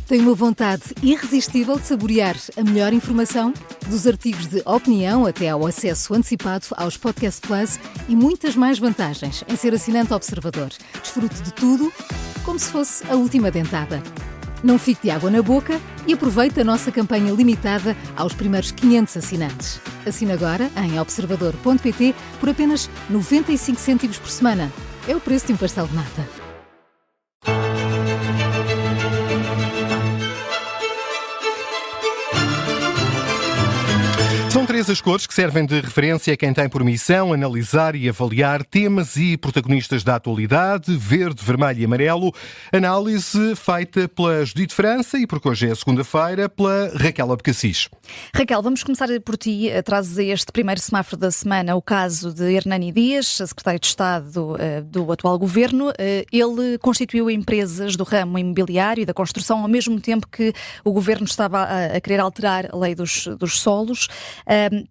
Tem uma vontade irresistível de saborear a melhor informação? Dos artigos de opinião até ao acesso antecipado aos Podcast Plus e muitas mais vantagens em ser assinante Observador. Desfrute de tudo como se fosse a última dentada. Não fique de água na boca e aproveite a nossa campanha limitada aos primeiros 500 assinantes. Assine agora em observador.pt por apenas 95 cêntimos por semana. É o preço de um pastel de nata. São três as cores que servem de referência a quem tem por missão analisar e avaliar temas e protagonistas da atualidade: verde, vermelho e amarelo. Análise feita pela Judite França e, porque hoje é segunda-feira, pela Raquel Abcacis. Raquel, vamos começar por ti. Trazes este primeiro semáforo da semana o caso de Hernani Dias, secretário de Estado do atual governo. Ele constituiu empresas do ramo imobiliário e da construção ao mesmo tempo que o governo estava a querer alterar a lei dos solos.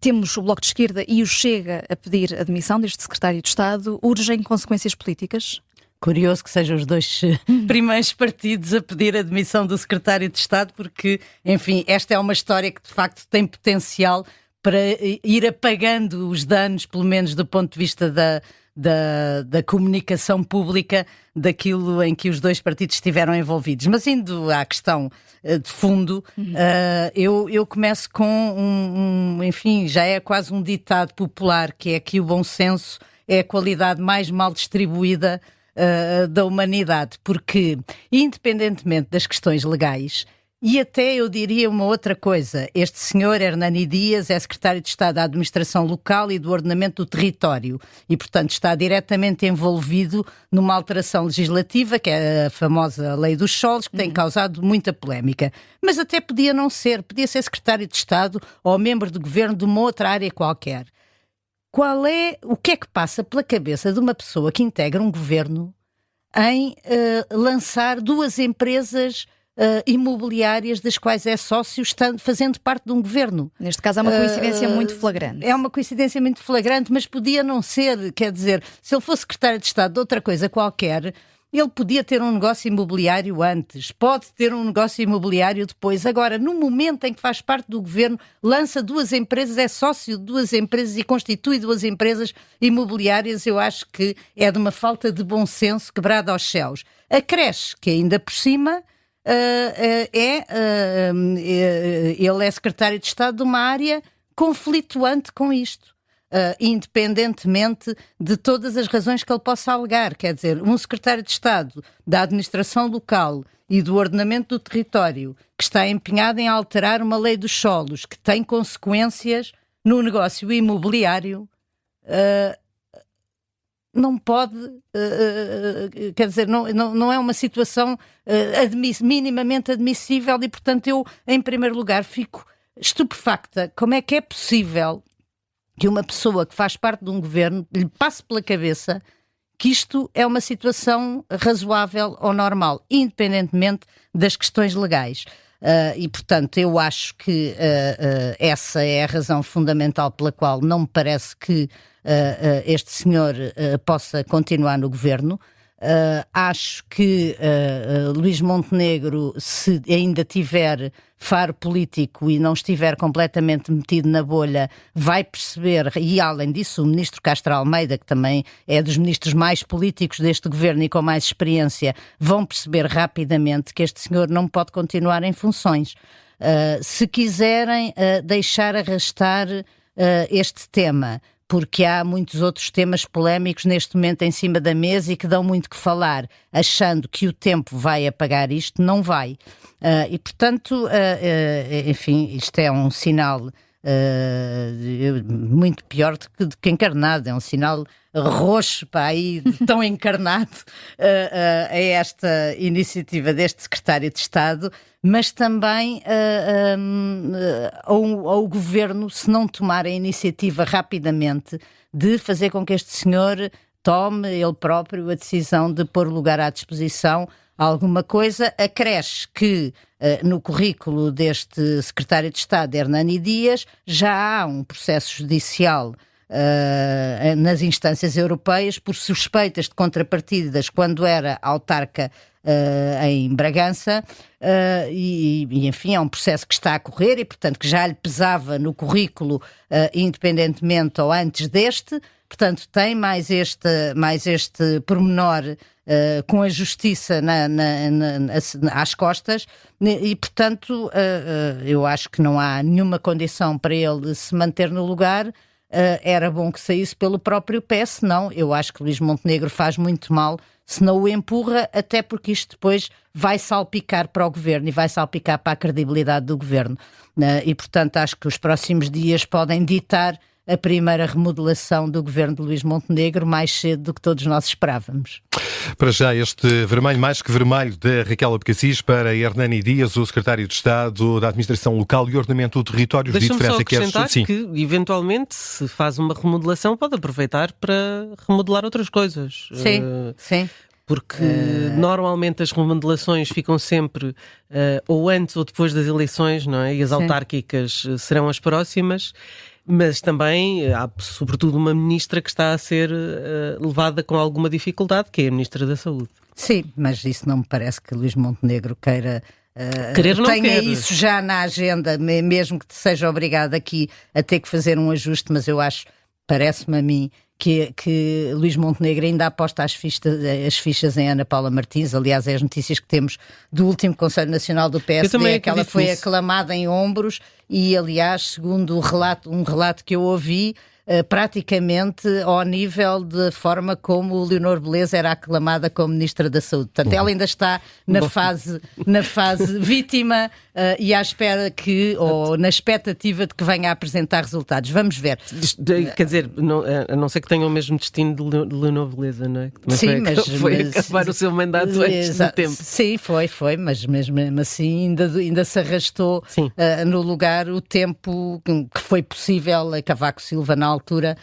Temos o Bloco de Esquerda e o Chega a pedir a demissão deste secretário de Estado. Urgem consequências políticas? Curioso que sejam os dois primeiros partidos a pedir a demissão do secretário de Estado, porque, enfim, esta é uma história que de facto tem potencial para ir apagando os danos, pelo menos do ponto de vista da comunicação pública, daquilo em que os dois partidos estiveram envolvidos. Mas indo à questão de fundo, eu começo com enfim, já é quase um ditado popular, que é que o bom senso é a qualidade mais mal distribuída da humanidade, porque, independentemente das questões legais, e até eu diria uma outra coisa, este senhor Hernani Dias é secretário de Estado da Administração Local e do Ordenamento do Território e, portanto, está diretamente envolvido numa alteração legislativa, que é a famosa Lei dos Solos, que tem causado muita polémica. Mas até podia não ser, podia ser secretário de Estado ou membro de governo de uma outra área qualquer. O que é que passa pela cabeça de uma pessoa que integra um governo em lançar duas empresas imobiliárias das quais é sócio, fazendo parte de um governo? Neste caso é uma coincidência muito flagrante. É uma coincidência muito flagrante, mas podia não ser. Quer dizer, se ele fosse secretário de Estado de outra coisa qualquer, ele podia ter um negócio imobiliário antes, pode ter um negócio imobiliário depois. Agora, no momento em que faz parte do governo, lança duas empresas, é sócio de duas empresas e constitui duas empresas imobiliárias, eu acho que é de uma falta de bom senso quebrada aos céus. A creche, que ainda por cima ele é secretário de Estado de uma área conflituante com isto. Independentemente de todas as razões que ele possa alegar. Quer dizer, um secretário de Estado da Administração Local e do Ordenamento do Território que está empenhado em alterar uma lei dos solos que tem consequências no negócio imobiliário, não pode, quer dizer, não é uma situação minimamente admissível e, portanto, eu, em primeiro lugar, fico estupefacta. Como é que é possível que uma pessoa que faz parte de um governo lhe passe pela cabeça que isto é uma situação razoável ou normal, independentemente das questões legais? E, portanto, eu acho que essa é a razão fundamental pela qual não me parece que este senhor possa continuar no governo. Acho que Luís Montenegro, se ainda tiver faro político e não estiver completamente metido na bolha, vai perceber, e além disso o ministro Castro Almeida, que também é dos ministros mais políticos deste governo e com mais experiência, vão perceber rapidamente que este senhor não pode continuar em funções. Se quiserem deixar arrastar este tema, porque há muitos outros temas polémicos neste momento em cima da mesa e que dão muito que falar, achando que o tempo vai apagar isto, não vai. E, portanto, enfim, isto é um sinal muito pior do que encarnado, é um sinal roxo para aí, tão encarnado a esta iniciativa deste secretário de Estado, mas também ao governo, se não tomar a iniciativa rapidamente de fazer com que este senhor tome ele próprio a decisão de pôr o lugar à disposição alguma coisa. A creche que no currículo deste secretário de Estado, Hernani Dias, já há um processo judicial nas instâncias europeias por suspeitas de contrapartidas quando era autarca em Bragança, enfim, é um processo que está a correr e, portanto, que já lhe pesava no currículo, independentemente ou antes deste. Portanto, tem mais este pormenor com a justiça às costas e, portanto, eu acho que não há nenhuma condição para ele se manter no lugar. Era bom que saísse pelo próprio pé, senão eu acho que Luís Montenegro faz muito mal se não o empurra, até porque isto depois vai salpicar para o governo e vai salpicar para a credibilidade do governo. E, portanto, acho que os próximos dias podem ditar a primeira remodelação do governo de Luís Montenegro mais cedo do que todos nós esperávamos. Para já, este vermelho mais que vermelho da Raquel Abcacis para Hernani Dias, o secretário de Estado da Administração Local e Ordenamento do Território. Deixa-me só acrescentar que, eventualmente, se faz uma remodelação, pode aproveitar para remodelar outras coisas. Sim. Porque normalmente as remodelações ficam sempre ou antes ou depois das eleições, não é? E as autárquicas serão as próximas. Mas também há, sobretudo, uma ministra que está a ser levada com alguma dificuldade, que é a Ministra da Saúde. Sim, mas isso não me parece que Luís Montenegro queira... tenha isso já na agenda, mesmo que seja obrigado aqui a ter que fazer um ajuste, mas eu acho, parece-me a mim, que Luís Montenegro ainda aposta as fichas em Ana Paula Martins. Aliás, é as notícias que temos do último Conselho Nacional do PSD, é que ela foi aclamada em ombros e, aliás, segundo um relato que eu ouvi, praticamente ao nível de forma como o Leonor Beleza era aclamada como Ministra da Saúde. Portanto, ela ainda está na fase vítima e à espera ou na expectativa de que venha a apresentar resultados. Vamos ver. Quer dizer, a não ser que tenha o mesmo destino de Leonor Beleza, não é? Sim, foi acabar o seu mandato antes do tempo. Sim, foi, mas mesmo assim ainda se arrastou no lugar o tempo que foi possível a Cavaco Silva na altura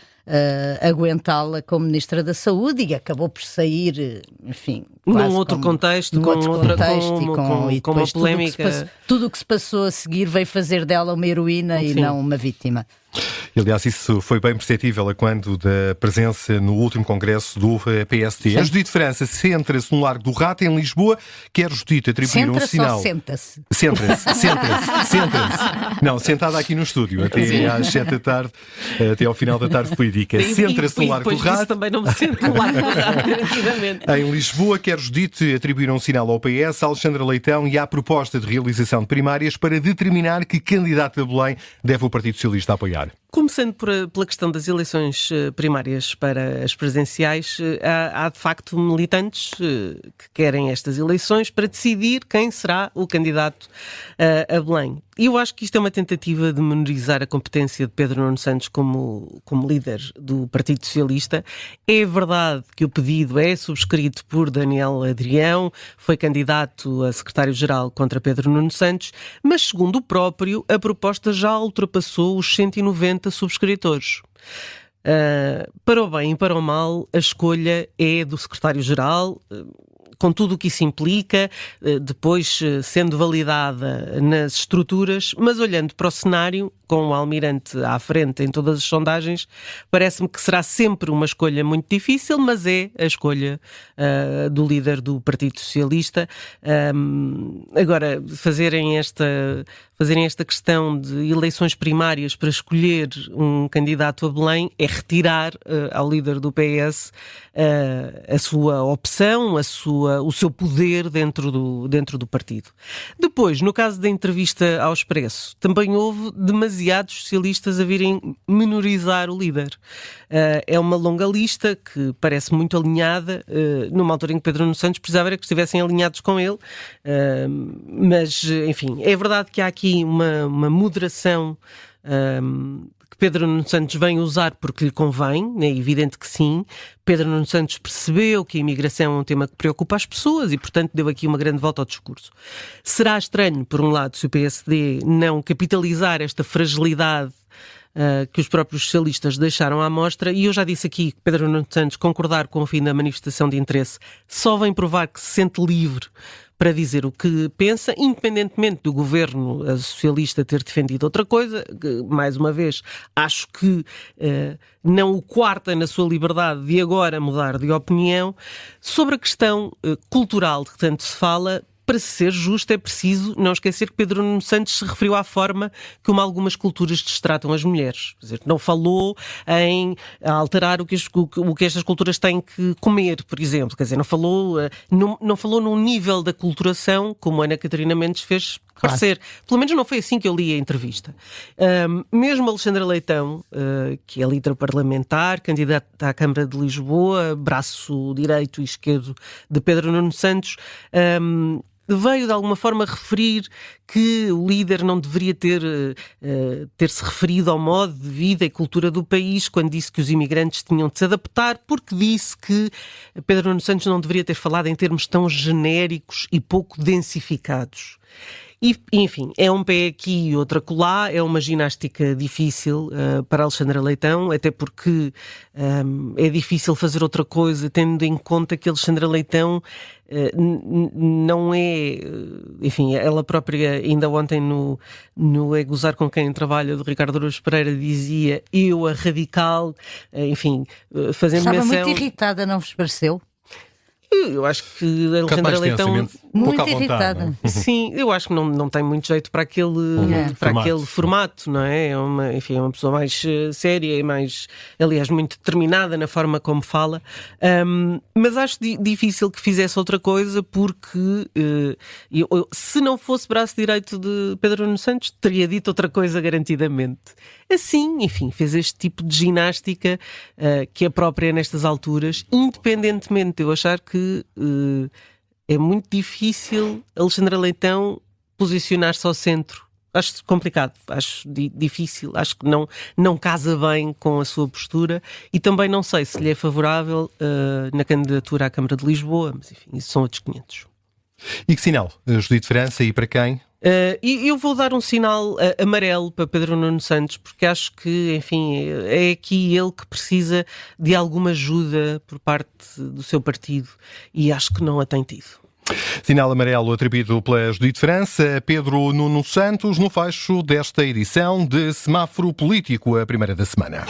aguentá-la como Ministra da Saúde e acabou por sair, enfim, num outro contexto, com uma polémica. Tudo o que se passou a seguir veio fazer dela uma heroína e não uma vítima. Aliás, isso foi bem perceptível a quando da presença no último congresso do PST. Sim. A Judite França centra-se no Largo do Rato, em Lisboa. Quer Judite atribuir um sinal... Senta-se. Senta-se. Não, sentada aqui no estúdio, até às 7 da tarde, até ao final da tarde política. Centra-se no Largo do Rato. Também não me sento no Largo do Rato, garantivamente. Em Lisboa, quer Judite atribuir um sinal ao PS, Alexandra Leitão, e há proposta de realização de primárias para determinar que candidato a Belém deve o Partido Socialista apoiar. Começando pela questão das eleições primárias para as presidenciais, há de facto militantes que querem estas eleições para decidir quem será o candidato a Belém. E eu acho que isto é uma tentativa de menorizar a competência de Pedro Nuno Santos como líder do Partido Socialista. É verdade que o pedido é subscrito por Daniel Adrião, foi candidato a secretário-geral contra Pedro Nuno Santos, mas segundo o próprio, a proposta já ultrapassou os 190 subscritores. Para o bem e para o mal, a escolha é do secretário-geral, com tudo o que isso implica, depois sendo validada nas estruturas, mas olhando para o cenário, com o Almirante à frente em todas as sondagens, parece-me que será sempre uma escolha muito difícil, mas é a escolha do líder do Partido Socialista. Agora, fazerem esta questão de eleições primárias para escolher um candidato a Belém é retirar ao líder do PS a sua opção, o seu poder dentro do partido. Depois, no caso da entrevista ao Expresso, também houve demasiados socialistas a virem menorizar o líder. É uma longa lista que parece muito alinhada, numa altura em que Pedro Nuno Santos precisava era que estivessem alinhados com ele, mas, enfim, é verdade que há aqui uma moderação que Pedro Nuno Santos vem usar porque lhe convém, é evidente que sim. Pedro Nuno Santos percebeu que a imigração é um tema que preocupa as pessoas e, portanto, deu aqui uma grande volta ao discurso. Será estranho, por um lado, se o PSD não capitalizar esta fragilidade que os próprios socialistas deixaram à mostra, e eu já disse aqui que Pedro Nuno Santos concordar com o fim da manifestação de interesse só vem provar que se sente livre para dizer o que pensa, independentemente do governo socialista ter defendido outra coisa. Mais uma vez, acho que não o coarta na sua liberdade de agora mudar de opinião. Sobre a questão cultural de que tanto se fala, para ser justo, é preciso não esquecer que Pedro Nuno Santos se referiu à forma como algumas culturas destratam as mulheres. Quer dizer, não falou em alterar o que estas culturas têm que comer, por exemplo. Quer dizer, não falou num nível da aculturação como a Ana Catarina Mendes fez parecer. Pelo menos não foi assim que eu li a entrevista. Mesmo Alexandra Leitão, que é líder parlamentar, candidata à Câmara de Lisboa, braço direito e esquerdo de Pedro Nuno Santos, veio de alguma forma referir que o líder não deveria ter-se referido ao modo de vida e cultura do país quando disse que os imigrantes tinham de se adaptar, porque disse que Pedro Nuno Santos não deveria ter falado em termos tão genéricos e pouco densificados. E, enfim, é um pé aqui e outro acolá, é uma ginástica difícil para Alexandra Leitão, até porque é difícil fazer outra coisa, tendo em conta que Alexandra Leitão não é... Enfim, ela própria, ainda ontem no É Gozar com Quem Trabalha, do Ricardo Araújo Pereira, dizia: eu, a radical, enfim, fazendo Estava menção... muito irritada, não vos pareceu? Eu acho que a Alexandra Leitão... Muito irritada. Sim, eu acho que não tem muito jeito para aquele formato, não é? É uma pessoa mais séria e mais, aliás, muito determinada na forma como fala. Mas acho difícil que fizesse outra coisa, porque se não fosse braço direito de Pedro Nuno Santos, teria dito outra coisa garantidamente. Assim, enfim, fez este tipo de ginástica que é própria nestas alturas, independentemente de eu achar que é muito difícil Alexandra Leitão posicionar-se ao centro. Acho complicado, acho difícil, acho que não casa bem com a sua postura, e também não sei se lhe é favorável na candidatura à Câmara de Lisboa, mas enfim, isso são outros 500. E que sinal, Judite França, e para quem? E eu vou dar um sinal amarelo para Pedro Nuno Santos, porque acho que, enfim, é aqui ele que precisa de alguma ajuda por parte do seu partido, e acho que não a tem tido. Sinal amarelo atribuído pela Judite França a Pedro Nuno Santos no fecho desta edição de Semáforo Político, a primeira da semana.